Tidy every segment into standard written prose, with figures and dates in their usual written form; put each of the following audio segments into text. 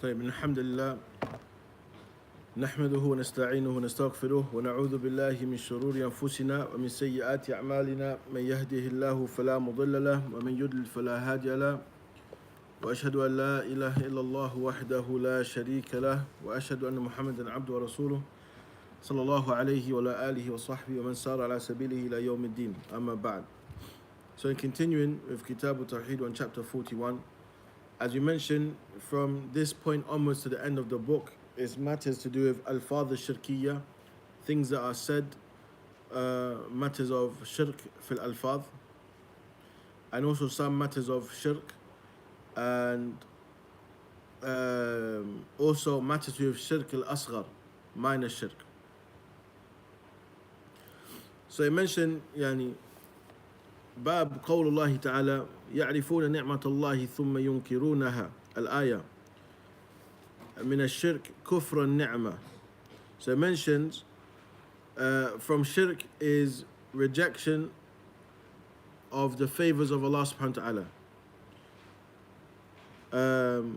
طيب الحمد لله نحمده ونستعينه ونستغفره ونعوذ بالله من شرور أنفسنا ومن سيئات أعمالنا من يهده الله فلا مضل له ومن يضلل فلا هادي له وأشهد أن لا إله إلا الله وحده لا شريك له وأشهد أن محمدا عبده ورسوله صلى الله عليه وعلى آله وصحبه ومن سار على سبيله إلى يوم الدين أما بعد. So in continuing with Kitaab Tawhid on chapter 41, as we mentioned, from this point onwards to the end of the book is matters to do with al-fadh al-shirkiyya, things that are said, matters of shirk fil al-fadh, and also some matters of shirk, and also matters to do with shirk al-asghar, minor shirk. So he mentioned باب قول الله تعالى يعرفون نعمة الله ثم ينكرونها الآية من الشرك كفر النعمة. So it mentions from shirk is rejection of the favors of Allah subhanahu wa ta'ala.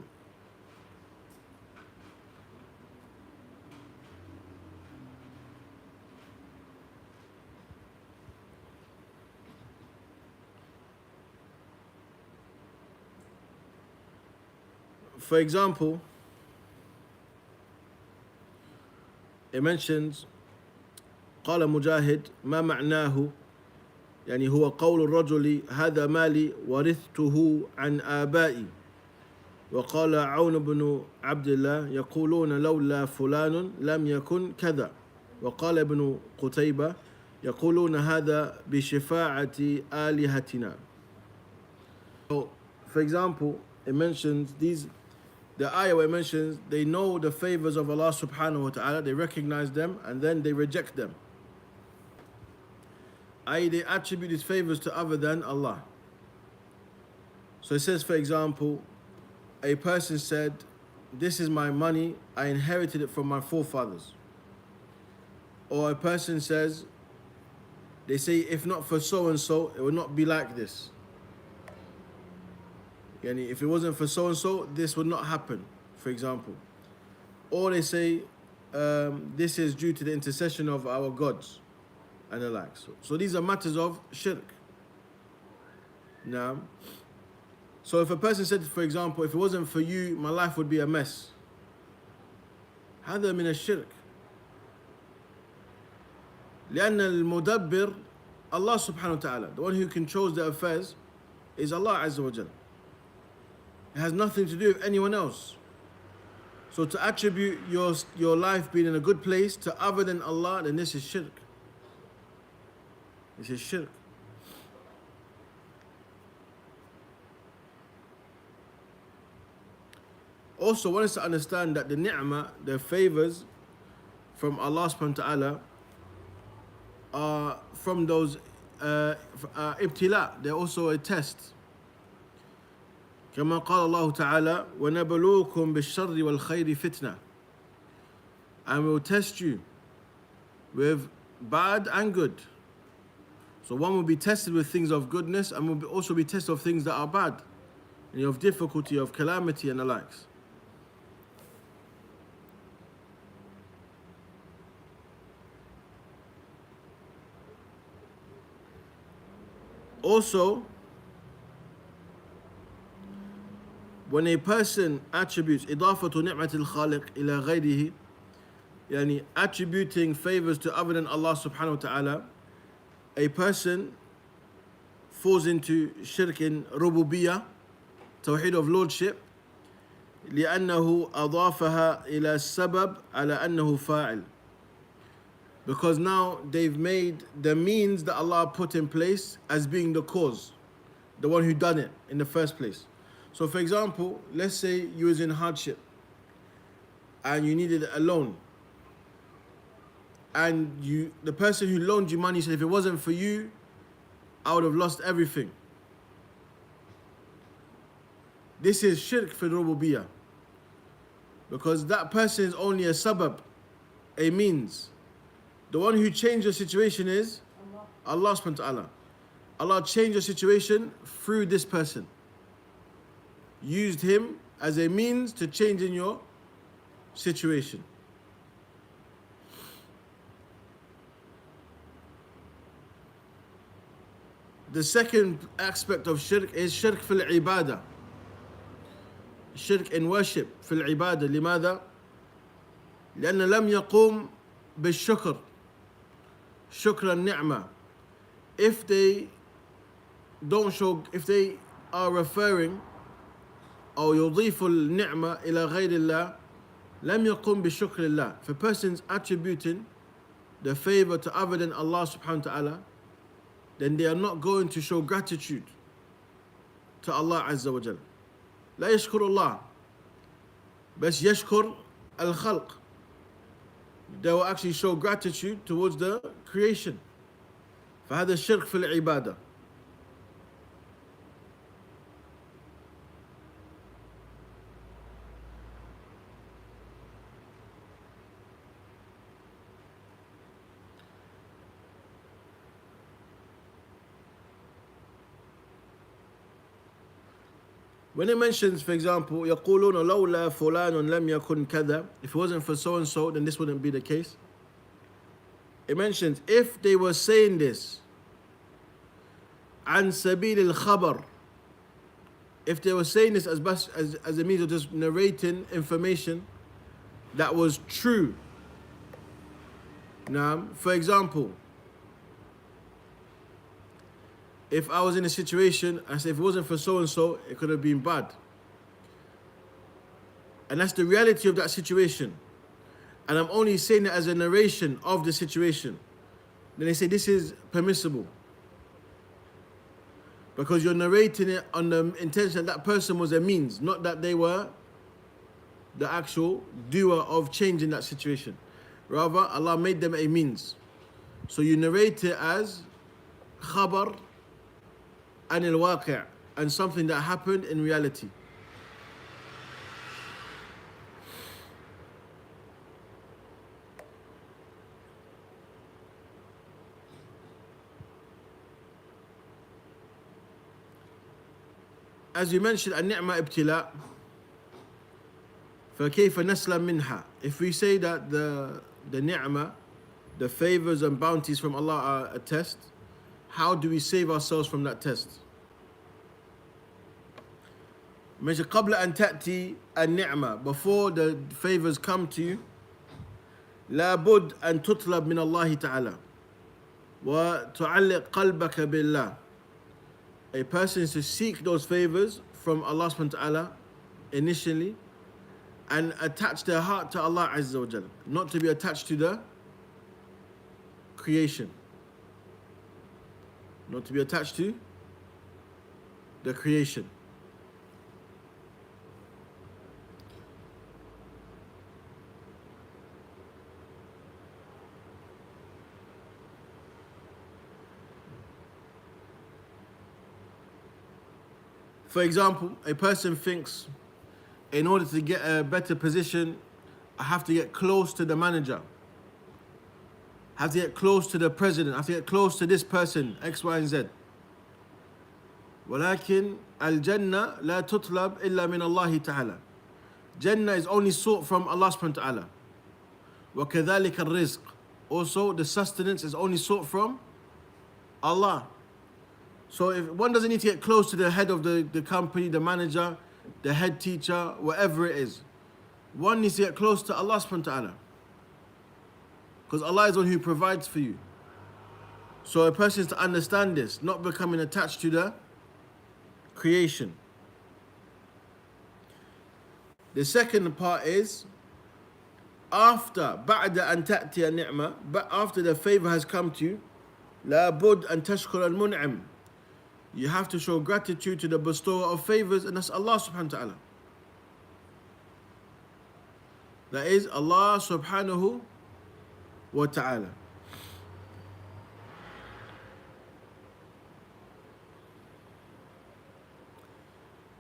For example, it mentions قال مجاهد ما معناه يعني هو قول الرجل هذا مالي ورثته عن آبائي. وقال عون بن عبد الله يقولون لولا فلان لم يكن كذا. وقال ابن قتيبة يقولون هذا بشفاعة آلهتنا. So, for example, it mentions the ayah where it mentions they know the favors of Allah subhanahu wa ta'ala, they recognize them and then they reject them. I.e. they attribute these favors to other than Allah. So it says, for example, a person said, this is my money, I inherited it from my forefathers. Or a person says, they say, if not for so and so, it would not be like this. If it wasn't for so and so, this would not happen, for example. Or they say, this is due to the intercession of our gods and the like. So these are matters of shirk. Now, so if a person said, for example, if it wasn't for you, my life would be a mess. هذا من الشرك. لأن المدبر Allah subhanahu wa ta'ala, the one who controls the affairs is Allah Azza wa Jal. It has nothing to do with anyone else. So to attribute your life being in a good place to other than Allah, then this is shirk. This is shirk. Also, one is to understand that the ni'mah, the favors from Allah subhanahu wa ta'ala are from those ibtila. They're also a test. كما قال الله تعالى ونبلوكم بالشر والخير فتنة. And we will test you with bad and good. So one will be tested with things of goodness and will also be tested of things that are bad, and of difficulty, of calamity and the likes. Also, when a person attributes إضافة نعمة الخالق إلى غيره, attributing favors to other than Allah subhanahu wa ta'ala, a person falls into shirk in rububiyyah, tawhid of lordship, لأنه أضافها إلى السبب على أنه فاعل. Because now they've made the means that Allah put in place as being the cause, the one who done it in the first place. So for example, let's say you was in hardship and you needed a loan. And the person who loaned you money said, if it wasn't for you, I would have lost everything. This is shirk fi rububiyyah. Because that person is only a sabab, a means. The one who changed the situation is Allah subhanahu wa ta'ala. Allah changed the situation through this person. Used him as a means to changing your situation. The second aspect of shirk is shirk fil ibadah. Shirk in worship fil ibadah. لماذا؟ لأن لم يقوم بالشكر شكر النعمة. If they are referring أو يضيف النعمة إلى غير الله لم يقوم بشكر الله. If a person's attributing the favor to other than Allah subhanahu wa ta'ala, then they are not going to show gratitude to Allah Azza wa Jal. لا يشكر الله بس يشكر الخلق. They will actually show gratitude towards the creation. فهذا الشرك في العبادة. When it mentions, for example, يقولون لولا فلان لم يكن كذا, if it wasn't for so and so, then this wouldn't be the case. It mentions if they were saying this عن سبيل الخبر, if they were saying this as a means of just narrating information that was true. Now, for example, if I was in a situation, I say if it wasn't for so and so, it could have been bad. And that's the reality of that situation. And I'm only saying it as a narration of the situation. Then they say this is permissible. Because you're narrating it on the intention that person was a means, not that they were the actual doer of changing that situation. Rather, Allah made them a means. So you narrate it as khabar and al-waqi', and something that happened in reality. As you mentioned, النعمة ابتلاء. فكيف نسلم منها? If we say that the ni'mah, the favors and bounties from Allah are a test, how do we save ourselves from that test? Mention قبل أن تأتي النعمة, before the favors come to you, لابد أن تطلب من الله تعالى وتعلق قلبك بالله. A person is to seek those favors from Allah subhanahu wa ta'ala initially and attach their heart to Allah Azza wa Jalla, not to be attached to the creation. Not to be attached to the creation. For example, a person thinks, in order to get a better position, I have to get close to the manager. I have to get close to the president. I have to get close to this person, X, Y, and Z. ولكن الجنة لا تطلب إلا من الله تعالى. Jannah is only sought from Allah subhanahu wa ta'ala. وكذلك الرزق. Also, the sustenance is only sought from Allah. So if one doesn't need to get close to the head of the company, the manager, the head teacher, whatever it is, one needs to get close to Allah subhanahu wa ta'ala. Because Allah is the one who provides for you. So a person is to understand this, not becoming attached to the creation. The second part is after بعد أن تأتي النعمة, but after the favor has come to you, لابد أن تشكر المنعم. You have to show gratitude to the bestower of favors, and that's Allah subhanahu wa ta'ala. That is Allah subhanahu wa ta'ala.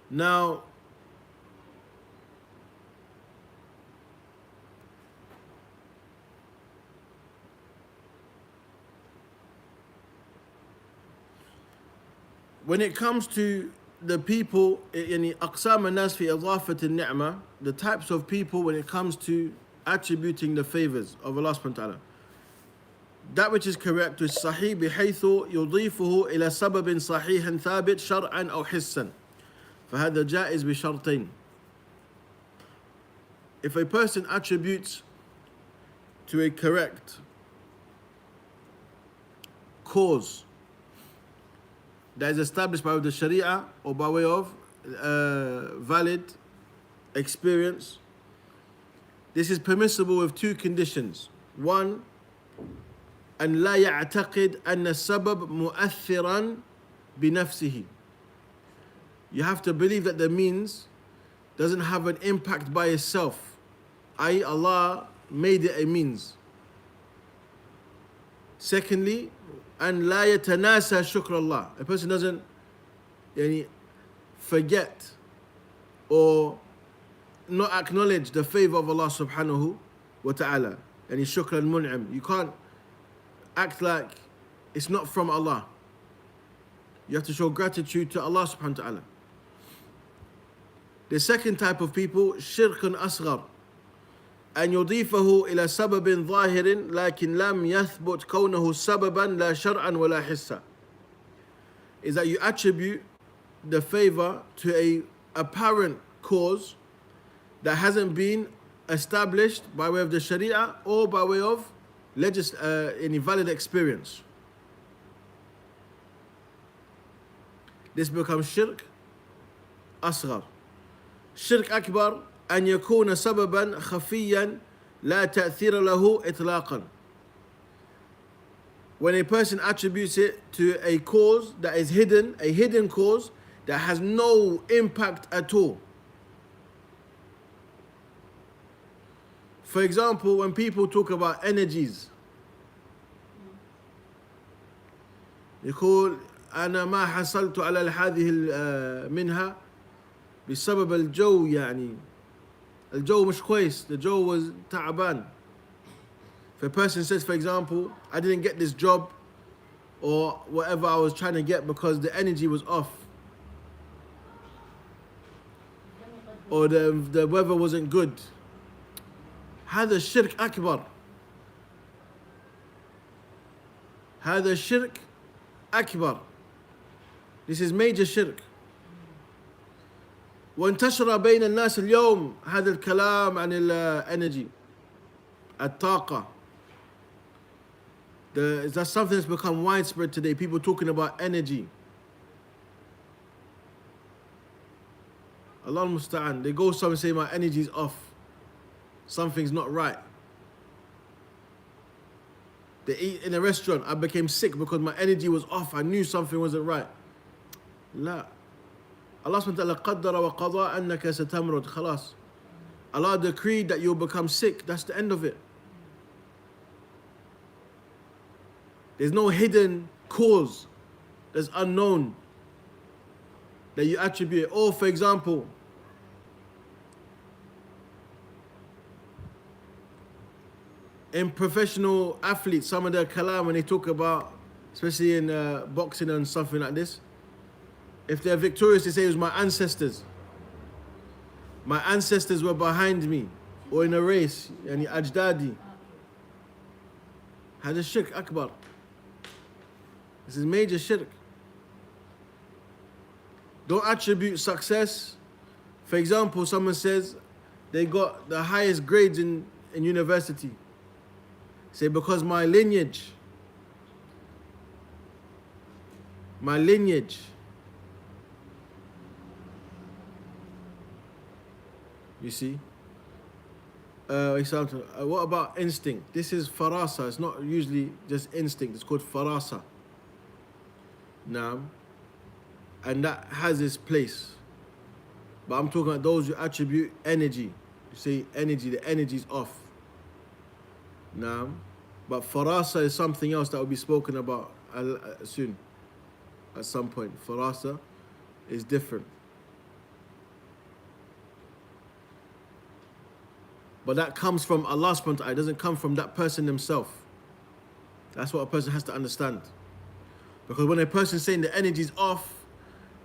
Now, when it comes to the people, يعني أقسام الناس في إضافة النعمة, the types of people when it comes to attributing the favors of Allah subhanahu wa ta'ala. That which is correct is صحيح بحيث يضيفه إلى سبب صحيح ثابت شرعا أو حسا. فهذا جائز بشرطين. If a person attributes to a correct cause that is established by the Sharia or by way of valid experience, this is permissible with two conditions. One, أن لا يعتقد أن السبب مؤثرا بنفسه. You have to believe that the means doesn't have an impact by itself, i.e. Allah made it a means. Secondly, أن لا يتناسى شكر الله. A person doesn't forget or not acknowledge the favor of Allah subhanahu wa ta'ala. شكر المنعم. You can't act like it's not from Allah. You have to show gratitude to Allah subhanahu wa ta'ala. The second type of people, شرك أصغر, أن يضيفه إلى سبب ظاهر لكن لم يثبت كونه سببا لا شرعا ولا حسا, is that you attribute the favor to a apparent cause that hasn't been established by way of the Sharia or by way of any valid experience. This becomes shirk أصغر. شرك أكبر أن يكون سببا خفيا لا تأثير له إطلاقا. When a person attributes it to a cause that is hidden, a hidden cause that has no impact at all. For example, when people talk about energies, يقول أنا ما حصلت على هذه منها بسبب الجو, يعني الجو مش كويس, the Joe was تعبان. If a person says, for example, I didn't get this job or whatever I was trying to get because the energy was off, or the weather wasn't good, هذا الشرك أكبر. هذا الشرك أكبر. This is major shirk. وانتشر بين الناس اليوم هذا الكلام عن الانرجي, الطاقة. That's something that's become widespread today. People talking about energy. Allah al-Musta'an. They go somewhere and say my energy's off. Something's not right. They eat in a restaurant. I became sick because my energy was off. I knew something wasn't right. لا. Allah subhanahu wa ta'ala قدر وقضى أنك ستمرض. خلاص. Allah decreed that you'll become sick. That's the end of it. There's no hidden cause that's unknown that you attribute. Or for example, in professional athletes, some of their kalam when they talk about, especially in boxing and something like this, if they're victorious, they say it was my ancestors. My ancestors were behind me, or in a race, yani ajdadi. هذا الشرك أكبر. This is major shirk. Don't attribute success. For example, someone says they got the highest grades in university. Say because my lineage. You see? What about instinct? This is farasa. It's not usually just instinct. It's called farasa. Now, and that has its place. But I'm talking about those who attribute energy. You say energy, the energy's off. Now, but farasa is something else that will be spoken about soon. At some point, farasa is different. But that comes from Allah subhanahu wa ta'ala. It doesn't come from that person himself. That's what a person has to understand. Because when a person's saying the energy's off,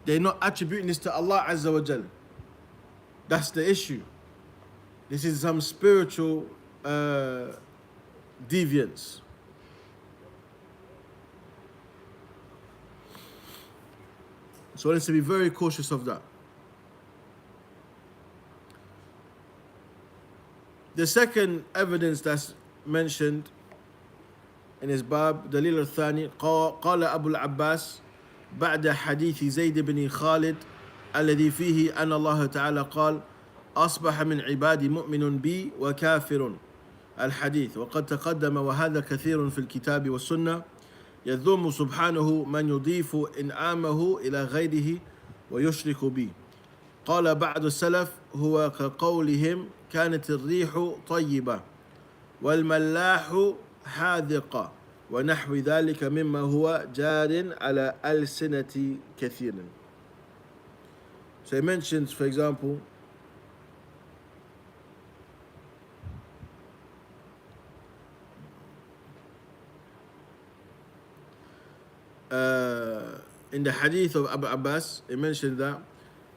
they're not attributing this to Allah Azza wa Jal. That's the issue. This is some spiritual deviance. So one needs to be very cautious of that. The second evidence that's mentioned in his bab, دليل الثاني قال أبو العباس بعد حديث زيد بن خالد الذي فيه أن الله تعالى قال أصبح من عبادي مؤمن بي وكافر الحديث وقد تقدم وهذا كثير في الكتاب والسنة يذم سبحانه من يضيف إنعامه إلى غيره ويشرك به. قال بعض السلف هو كقولهم كانت الريح طيبة والملاح حاذقة ونحو ذلك مما هو جار على ألسنة كثير. So he mentions, for example, in the hadith of Abu Abbas, he mentioned that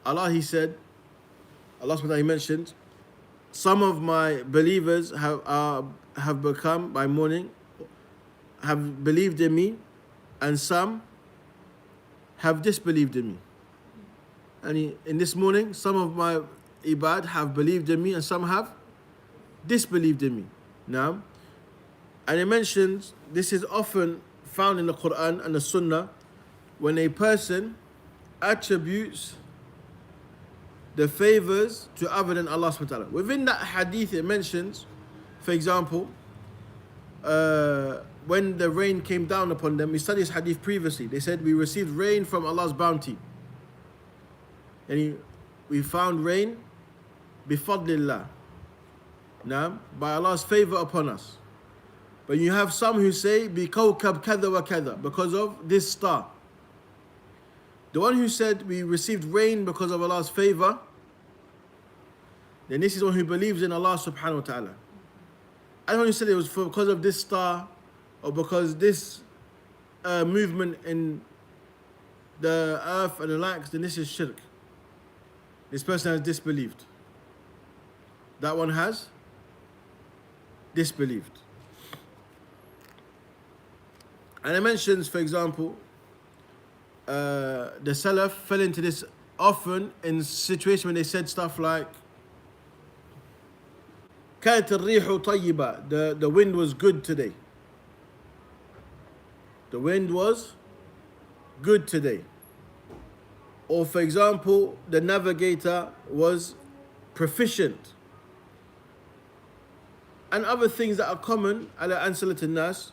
Allah, he said, Allah subhanahu wa ta'ala, he mentioned, some of my believers have become, by morning, have believed in me, and some have disbelieved in me. And in this morning, some of my ibad have believed in me, and some have disbelieved in me. Now, and he mentions, this is often found in the Quran and the Sunnah, when a person attributes the favors to other than Allah subhanahu wa ta'ala. Within that hadith it mentions, for example, when the rain came down upon them, we studied this hadith previously, they said we received rain from Allah's bounty. And we found rain bifadlillah, now by Allah's favor upon us. But you have some who say bikawkab kada wa kada, because of this star. The one who said we received rain because of Allah's favor, then this is one who believes in Allah subhanahu wa ta'ala. And the one who said it was because of this star, or because this movement in the earth and the likes, then this is shirk. This person has disbelieved. That one has disbelieved. And it mentions, for example, the Salaf fell into this often in situations when they said stuff like كانت الريح طيبة, the wind was good today. The wind was good today. Or for example, the navigator was proficient. And other things that are common على أنسلة الناس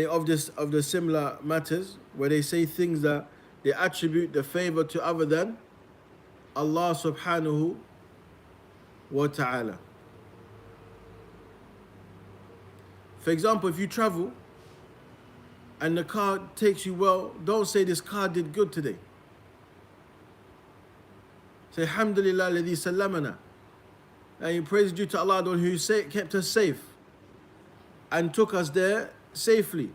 of the similar matters, where they say things that they attribute the favor to other than Allah subhanahu wa ta'ala. For example, if you travel and the car takes you well, don't say this car did good today. Say alhamdulillah alladhi sallamana, and you praise due to Allah, the one who kept us safe and took us there safely.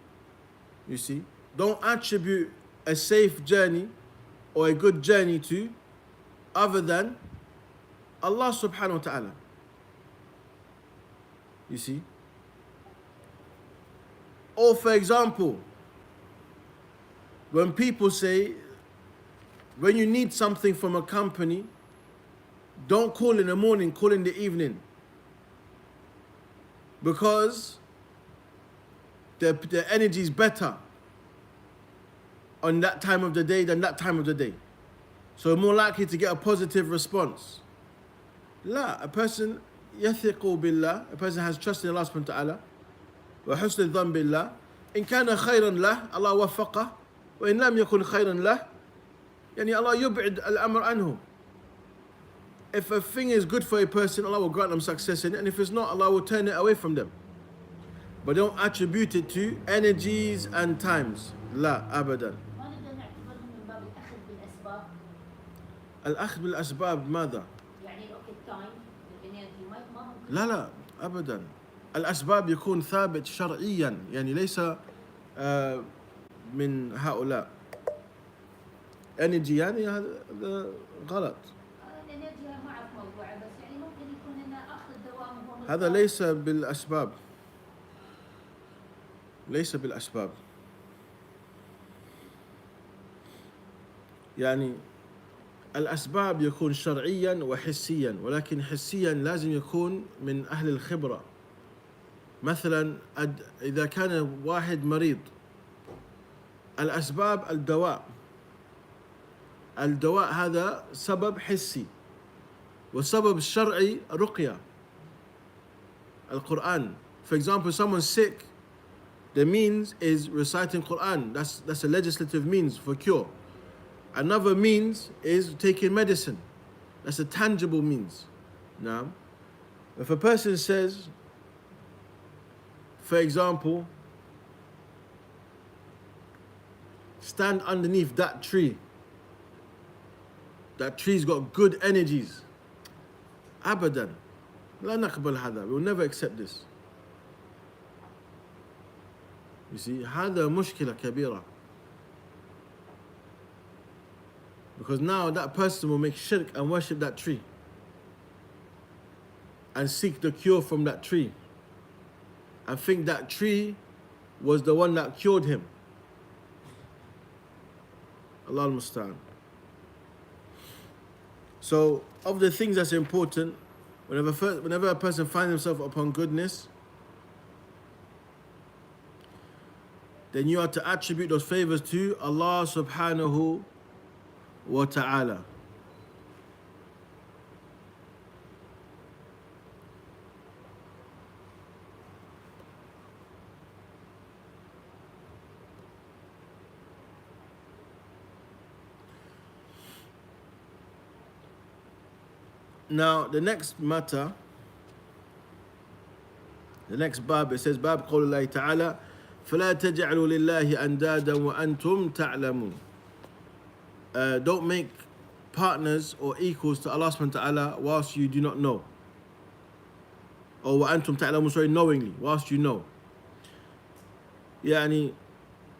You see, don't attribute a safe journey or a good journey to other than Allah subhanahu wa ta'ala. You see, or for example, when people say, when you need something from a company, don't call in the morning, call in the evening, because the energy is better on that time of the day than that time of the day. So more likely to get a positive response. La, a person yathiqu billah, a person has trust in Allah subhanahu wa ta'ala, wa husn al-dhan billah, in kana khayran lah, Allah waffaqah, wa in lam yakun khayran lah, yani Allah yub'id al-amr anhu. If a thing is good for a person, Allah will grant them success in it, and if it's not, Allah will turn it away from them. But don't attribute it to energies and times. لا أبدا. الأخذ بالأسباب ماذا؟ لا أبدا. الأسباب يكون ثابت شرعيا، يعني ليس من هؤلاء. انرجي يعني هذا غلط. الانرجي ما اعرف موضوعه، بس يعني ممكن يكون انه اخذ الدواء وهو هذا ليس بالاسباب، ليس بالاسباب. يعني الاسباب يكون شرعيا وحسيا، ولكن حسيا لازم يكون من اهل الخبره. مثلا اذا كان واحد مريض، الاسباب الدواء، الدواء هذا سبب حسي، والسبب الشرعي رقية القرآن. For example, someone's sick, the means is reciting Quran. That's a legislative means for cure. Another means is taking medicine. That's a tangible means. Now, if a person says, for example, stand underneath that tree, that tree's got good energies, أبدا لا نقبل هذا. We will never accept this. You see, هذا مشكلة كبيرة. Because now that person will make shirk and worship that tree and seek the cure from that tree and think that tree was the one that cured him. Allah al-Musta'an. So, of the things that's important, whenever a person finds himself upon goodness, then you are to attribute those favors to Allah subhanahu wa ta'ala. Now, the next matter, the next bab, it says, Bab قول الله تعالى فلا تجعلوا لله أندادا وأنتم تعلمون. Don't make partners or equals to Allah subhanahu wa ta'ala whilst you do not know. Or وأنتم تعلمون, sorry, knowingly, whilst you know. يعني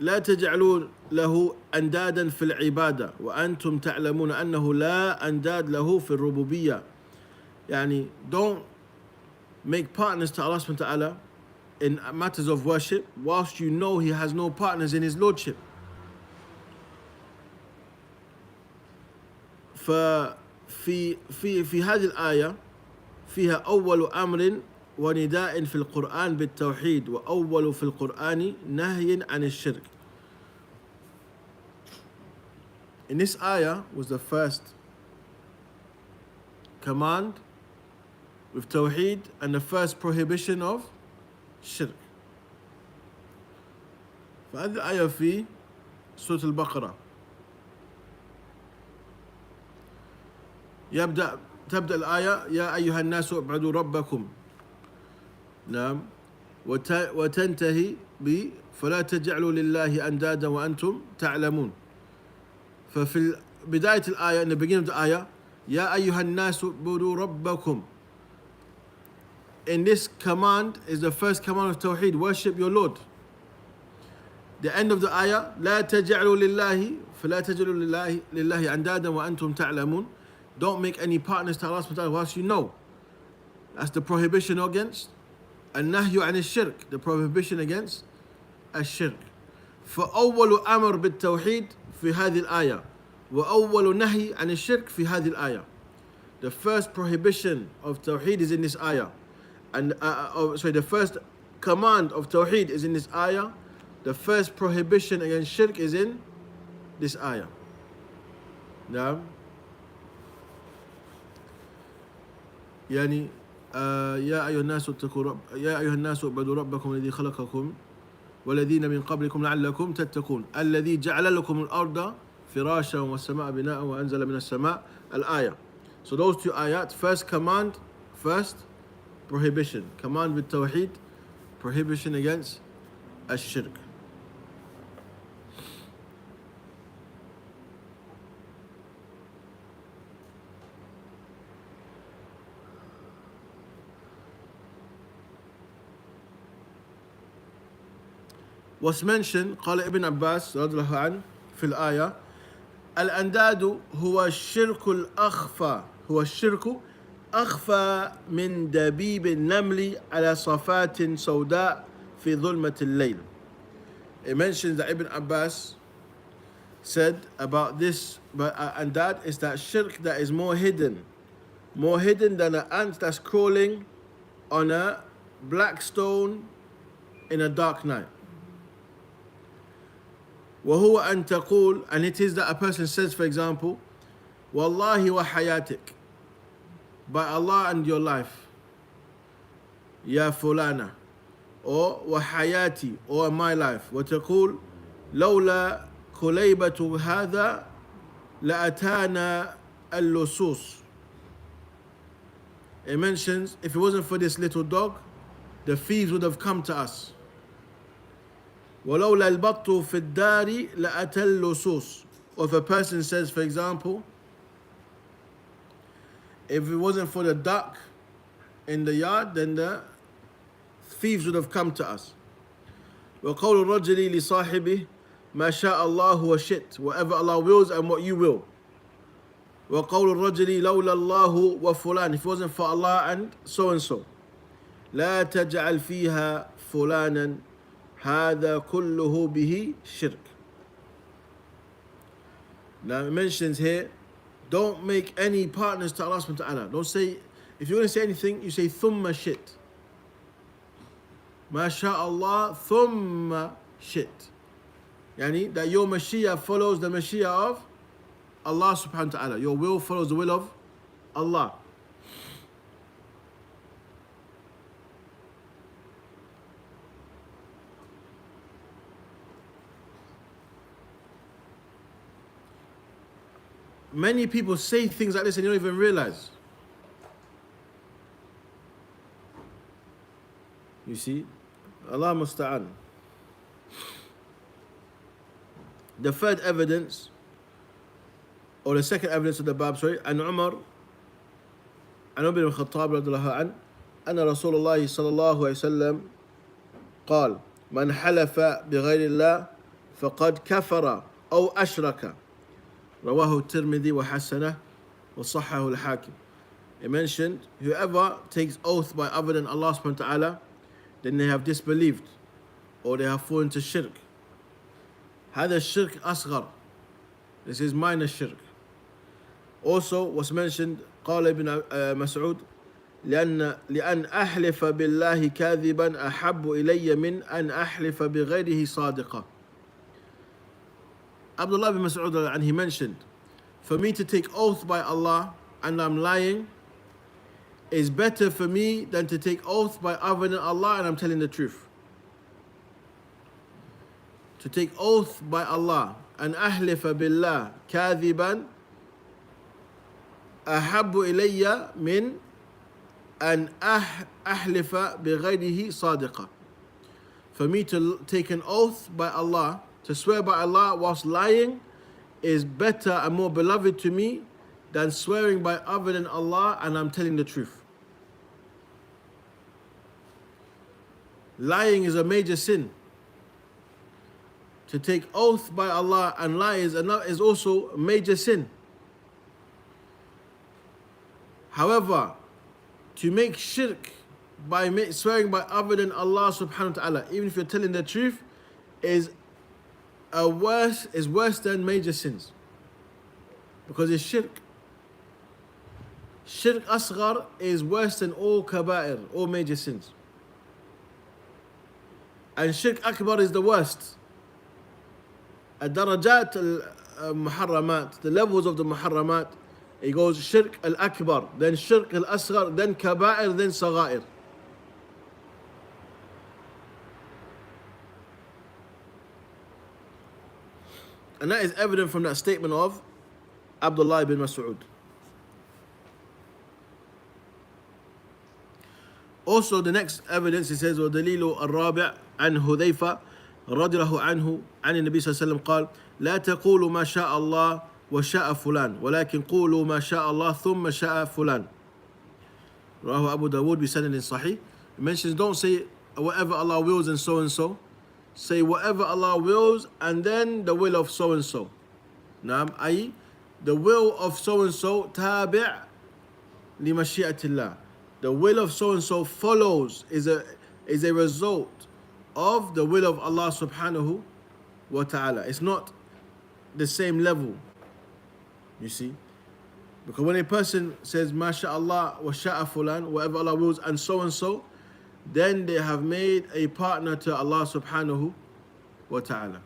لا تجعلوا له أندادا في العبادة وأنتم تعلمون أنه لا أنداد له في الربوبية. يعني don't make partners to Allah subhanahu wa ta'ala in matters of worship whilst you know he has no partners in his lordship. في هذه الآية فيها أول أمر ونداء في القرآن بالتوحيد وأول في القرآن نهي عن الشرك. In this ayah was the first command with Tawheed and the first prohibition of shirk. فهذه الآية في سورة البقرة. تبدأ الآية يا أيها الناس اعبدوا ربكم. نعم. وتنتهي ب فلا تجعلوا لله أندادا وأنتم تعلمون. ففي بداية الآية, in the beginning of the ayah, يا أيها الناس اعبدوا ربكم. In this command is the first command of Tawheed, worship your Lord. The end of the ayah, لا تجعلوا لله فلا تجعلوا لله أندادا وأنتم تعلمون. Don't make any partners to Allah subhanahu wa ta'ala whilst you know. That's the prohibition against النهي عن الشرك, the prohibition against الشرك. فأول أمر بالتوحيد في هذه الآية وأول نهي عن الشرك في هذه الآية. The first prohibition of Tawheed is in this ayah. And the first command of Tawheed is in this ayah. The first prohibition against shirk is in this ayah. Now, يعني يا أيها الناس اتقوا يا أيها الناس اعبدوا ربكم الذي خلقكم والذين من قبلكم لعلكم تتقون الذي جعل لكم الأرض فراشا والسماء بناء وأنزل من السماء. الآية. So those two ayat, first command, first prohibition. Command with Tawheed, prohibition against الشرك. Was mentioned, قال ابن عباس رضي الله عنه في الآية, الأنداد هو الشرك الأخفى، هو الشرك أخفى من دبيب النمل على صفات سوداء في ظلمة الليل. It mentions that Ibn Abbas said about this, and that is that shirk that is more hidden than an ant that's crawling on a black stone in a dark night. وهو أن تقول, and it is that a person says, for example, Wallahi wa hayatik, by Allah and your life, Ya fulana, or wa hayati, or my life, وتقول لولا كليبة هذا لأتانا اللصوص. It mentions, if it wasn't for this little dog, the thieves would have come to us. وَلَوْلَا الْبَطُّ فِي الدَّارِ لَأَتَى اللُّصُوص. Or if a person says, for example, if it wasn't for the duck in the yard, then the thieves would have come to us. وَقَوْلُ الرَّجُلِ لِصَاحِبِهِ مَا شَاءَ اللَّهُ وَشِئْتَ, whatever Allah wills and what you will. وَقَوْلُ الرَّجُلِ لَوْلَا اللَّهُ وَفُلَانِ, if it wasn't for Allah and so and so. لَا تَجْعَلْ فِيهَا فُلَانًا هذا كله به شرك. Now it mentions here, don't make any partners to Allah subhanahu wa ta'ala. Don't say, if you want to say anything, you say ثم شئت. ما شاء الله ثم شئت. Yani that your Mashiach follows the Mashiach of Allah subhanahu wa ta'ala. Your will follows the will of Allah. Many people say things like this and you don't even realize. You see? Allah musta'an. The third evidence, or the second evidence of the Bab, sorry, عن عمر بن الخطاب رضي الله عنه أن رسول الله صلى الله عليه وسلم قال من حلف بغير الله فقد كفر أو أشرك. رواه الترمذي وحسنه وصححه الحاكم. It mentioned, whoever takes oath by other than Allah subhanahu wa ta'ala, then they have disbelieved or they have fallen to shirk. هذا الشرك أصغر. This is minor shirk. Also was mentioned, قال ابن مسعود لأن أحلف بالله كاذبا أحب إلي من أن أحلف بغيره صادقا. Abdullah ibn Mas'ud, and he mentioned, for me to take oath by Allah and I'm lying is better for me than to take oath by other than Allah and I'm telling the truth. To take oath by Allah and أحلف بالله كاذبا أحب إلي من أن أحلف بغيره صادقا. For me to take an oath by Allah, to swear by Allah whilst lying, is better and more beloved to me than swearing by other than Allah and I'm telling the truth. Lying is a major sin. To take oath by Allah and lie is also a major sin. However, to make shirk by swearing by other than Allah subhanahu wa ta'ala, even if you're telling the truth, is worse than major sins, because it's shirk. Shirk asghar is worse than all kaba'ir, all major sins, and shirk akbar is the worst. Ad-darajat al-muharramat, the levels of the muharramat, it goes shirk al-akbar, then shirk al-asghar, then kaba'ir, then saghair. And that is evident from that statement of Abdullah ibn Mas'ud. Also, the next evidence, it says, وَدَلِيلُ الرَّابِعِ عن هُذَيْفَةَ رضي الله عنه عن النبي صلى الله عليه وسلم قال لا تقولوا ما شاء الله وشاء فلان ولكن قولوا ما شاء الله ثم شاء فلان. رواه Abu Dawood بسند صحيح. It mentions, don't say whatever Allah wills and so. Say whatever Allah wills and then the will of so and so. نعم أي the will of so and so تابع لمشيئة الله. The will of so and so follows is a result of the will of Allah subhanahu wa ta'ala. It's not the same level, you see. Because when a person says MashaAllah wa sha'a fulan, whatever Allah wills and so, then they have made a partner to Allah subhanahu wa ta'ala.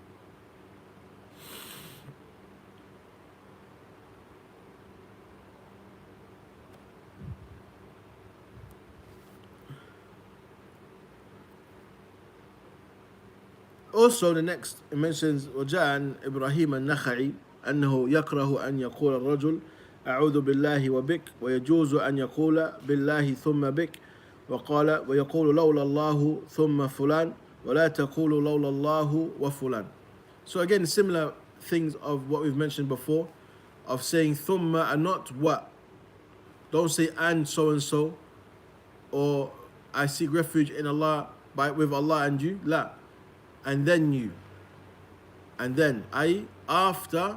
Also, the next it mentions وجاء عن إبراهيم النخعي أنه يكره أن يقول الرجل أعوذ بالله وبك ويجوز أن يقول بالله ثم بك ويقول لولا الله ثم فلان ولا تقول لولا الله وفلان. So again, similar things of what we've mentioned before, of saying thumma and not what. Don't say and so, or I seek refuge in Allah with Allah and you. La. And then you. And then, after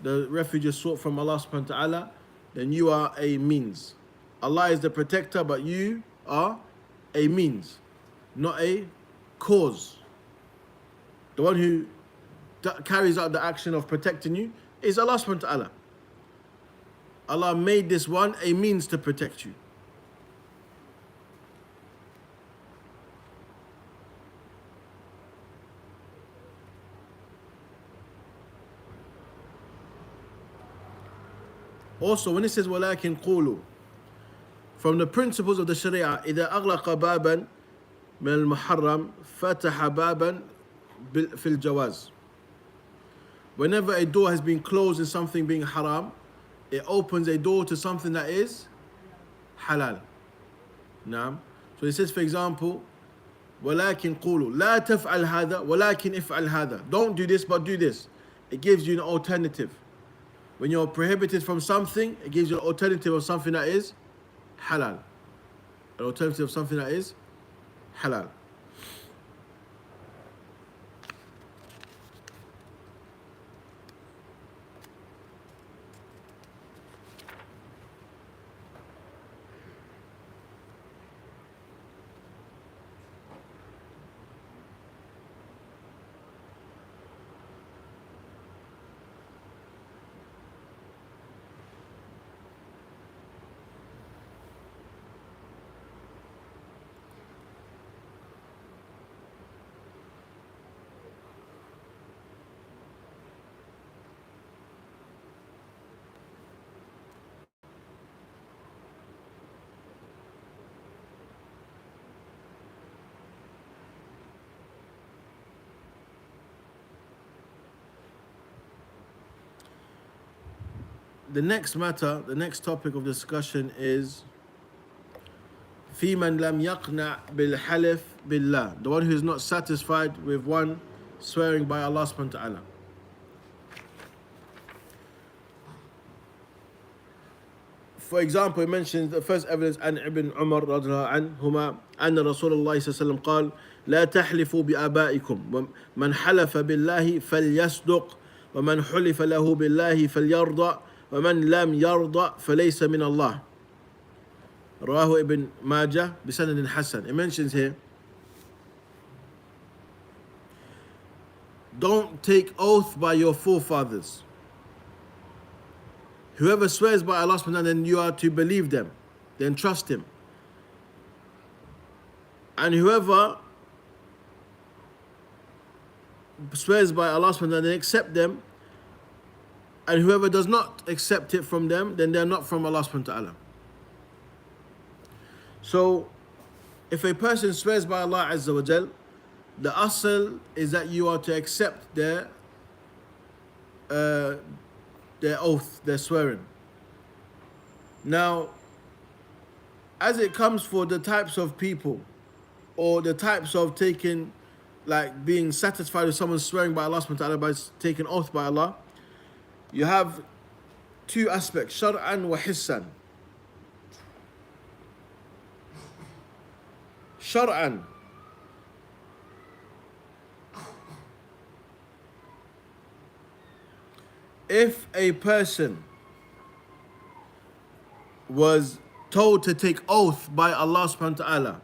the refuge is sought from Allah subhanahu wa ta'ala, then you are a means. Allah is the protector, but you are a means, not a cause. The one who carries out the action of protecting you is Allah subhanahu wa ta'ala. Allah made this one a means to protect you. Also, when it says وَلَكِنْ قُولُوا, from the principles of the Sharia, إِذَا أَغْلَقَ بَابًا مِنَ الْمُحَرَّمِ فَتَحَ بَابًا فِي الْجَوَازِ. Whenever a door has been closed in something being haram, it opens a door to something that is halal. نعم. So it says, for example, وَلَكِنْ قُولُوا لَا تَفْعَلْ هَذَا وَلَكِنْ إِفْعَلْ هَذَا. Don't do this, but do this. It gives you an alternative. When you're prohibited from something, it gives you an alternative of something that is halal. An alternative of something that is halal. The next matter, the next topic of discussion is في من لم يقنع بالحلف بالله, the one who is not satisfied with one swearing by Allah subhanahu wa ta'ala. For example, he mentions the first evidence عن ابن عمر رضي الله عنهما أن رسول الله صلى الله عليه وسلم قال لا تحلفوا بآبائكم من حلف بالله فليصدق ومن حلف له بالله فليرضى ومن لم يرضى فليس من الله. رواه ابن ماجه بسند حسن. It mentions here, don't take oath by your forefathers. Whoever swears by Allah subhanahu wa ta'ala, then you are to believe them, then trust him. And whoever swears by Allah subhanahu wa ta'ala, then accept them. And whoever does not accept it from them, then they are not from Allah subhanahu wa ta'ala. So, if a person swears by Allah Azza wa Jal, the asl is that you are to accept their oath, their swearing. Now, as it comes for the types of people, or the types of taking, like being satisfied with someone swearing by Allah subhanahu wa ta'ala by taking oath by Allah, you have two aspects, shar'an wa hissan. Shar'an, if a person was told to take oath by Allah subhanahu wa ta'ala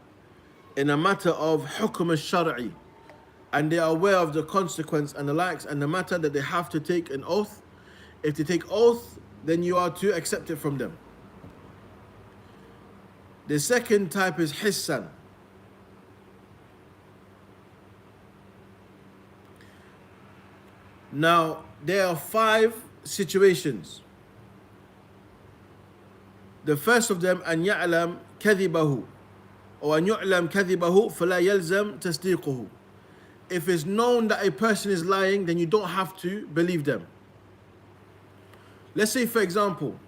in a matter of hukm al-shar'i, and they are aware of the consequence and the likes and the matter that they have to take an oath, if they take oath, then you are to accept it from them. The second type is hissan. Now, there are 5 situations. The first of them, أن يعلم كذبه or أن يعلم كذبه فلا يلزم تصديقه. If it's known that a person is lying, then you don't have to believe them. Let's say, for example,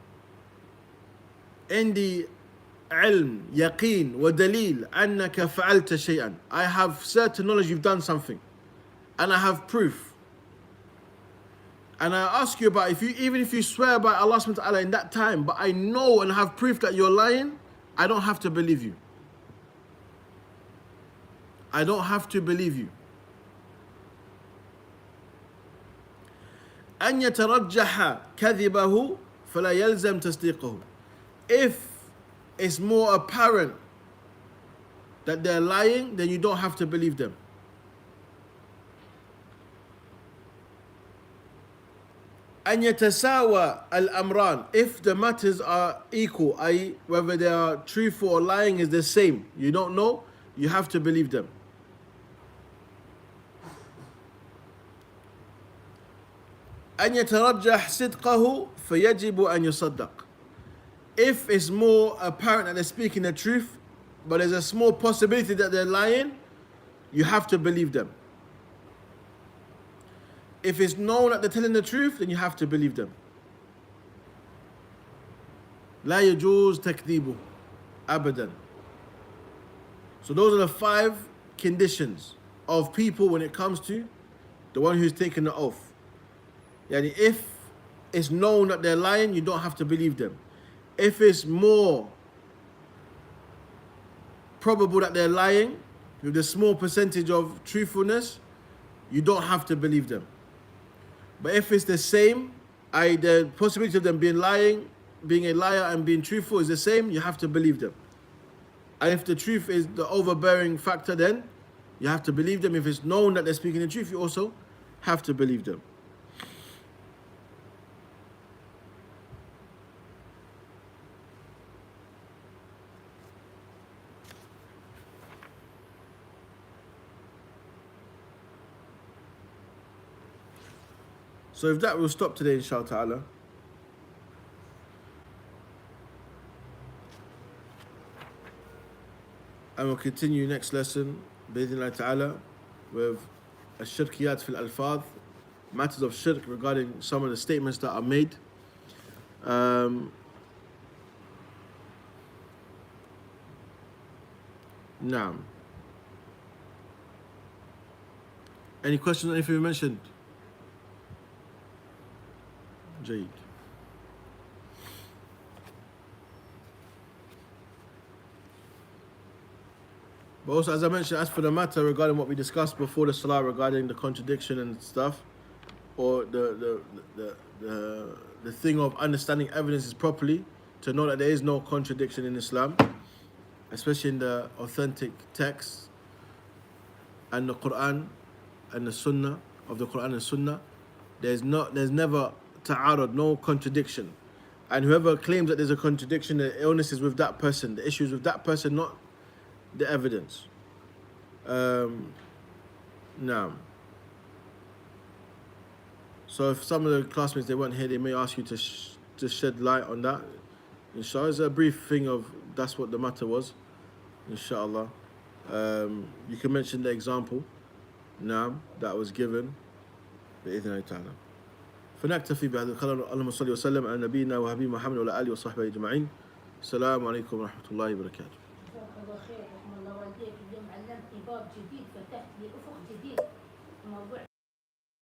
عندي علم يقين ودليل أنك فعلت شيئا. I have certain knowledge you've done something, and I have proof. And I ask you about, even if you swear by Allah subhanahu wa ta'ala in that time, but I know and have proof that you're lying, I don't have to believe you. I don't have to believe you. أن يترجح كذبه فلا يلزم تصديقه. If it's more apparent that they're lying, then you don't have to believe them. أن يتساوى الأمران. If the matters are equal, i.e. whether they are truthful or lying is the same, you don't know, you have to believe them. أن يترجح صدقه فيجب أن يصدق. If it's more apparent that they're speaking the truth, but there's a small possibility that they're lying, you have to believe them. If it's known that they're telling the truth, then you have to believe them. لا يجوز تكذيبه أبدا. So those are the 5 conditions of people when it comes to the one who's taken the oath. Yani if it's known that they're lying, you don't have to believe them. If it's more probable that they're lying, with a small percentage of truthfulness, you don't have to believe them. But if it's the same, the possibility of them being lying, being a liar and being truthful is the same, you have to believe them. And if the truth is the overbearing factor, then you have to believe them. If it's known that they're speaking the truth, you also have to believe them. So if that, we'll stop today, inshallah ta'ala. And we'll continue next lesson, bi'idhnillah ta'ala, with al-shirkiyat fil alfadh, matters of shirk regarding some of the statements that are made. Naam. Any questions on anything we mentioned? جيد. But also, as I mentioned, as for the matter regarding what we discussed before the salah regarding the contradiction and stuff, or the thing of understanding evidences properly, to know that there is no contradiction in Islam, especially in the authentic texts and the Quran and the Sunnah of the Quran and Sunnah, there's never ta'arud, no contradiction. And whoever claims that there's a contradiction, the illness is with that person, the issue is with that person, not the evidence. Now, so if some of the classmates, they weren't here, they may ask you to shed light on that. Inshallah, it's a brief thing of that's what the matter was. Inshallah, you can mention the example now that was given. بإذن الله تعالى. فنكتفي بهذا القدر. اللهم صل وسلم على نبينا وحبيب محمد وعلى آله وصحبه أجمعين. السلام عليكم ورحمة الله وبركاته. جزاك الله خير، رحم الله والديك. اليوم علمتني باب جديد، فتحت لي أفق جديد.